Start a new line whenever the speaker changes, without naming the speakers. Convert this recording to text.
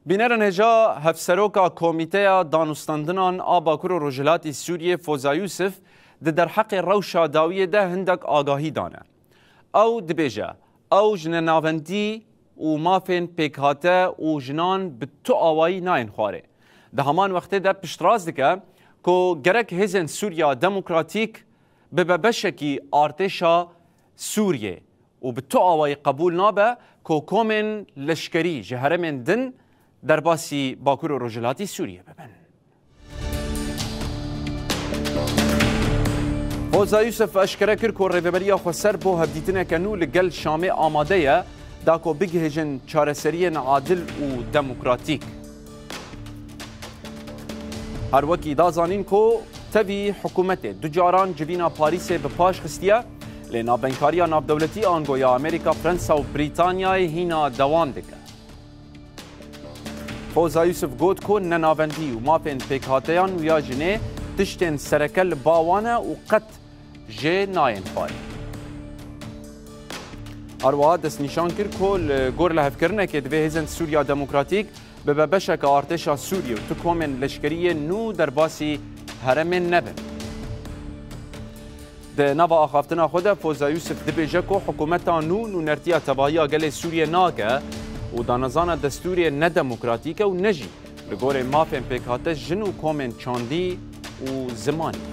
بینرن هجا هفسروکا کمیته دانستاندنان آباکور و رجلاتی سوریه فوزا یوسف در حق روشا داویه ده هندک آگاهی دانه او دبیجه او جن ناوندی و مافین پیکاته و جنان به تو آوایی ناین خواره ده همان وقته ده پشتراز دکه که گرک هزن سوریا دموکراتیک به بشکی ارتشا سوریه و به تو آوایی قبول نابه که کومن لشکری جهرمن دن در باسی باکور و رجلاتی سوریه ببن. فوزا یوسف اشکره کرد که ریوبریا خسر بو هفدیتنه کنو لگل شامه آماده یه داکو بگهجن چارەسەریە عادل و دموکراتیک. هر وکی دازانین که توی حکومت دو جاران جوینا پاریس به پاش خستیه لینا بنکاریا نابدولتی آنگویا امریکا، فرانسا و بریتانیای هینا دوام دکه. فوزا یوسف گوت که نناوندی و مافین پیکاتیان و یا جنه تشتین سرکل باوانه و قط جه ناین خواهی. هروا دست نشان کرد که گور لحفکرنه که دوی هزن سوریا دموکراتیک به بشک ارتشا سوریه و تو کومن لشکری نو در باسی هرم نبن. ده نوا آخافتنا خود فوزا یوسف دبیجه که حکومتا نو نرتیا تباهی گل سوریه ناگه و دانزان دستوری ندموکراتیک و نجی لگور مافین پیکاته جن و کومن چاندی و زمانی.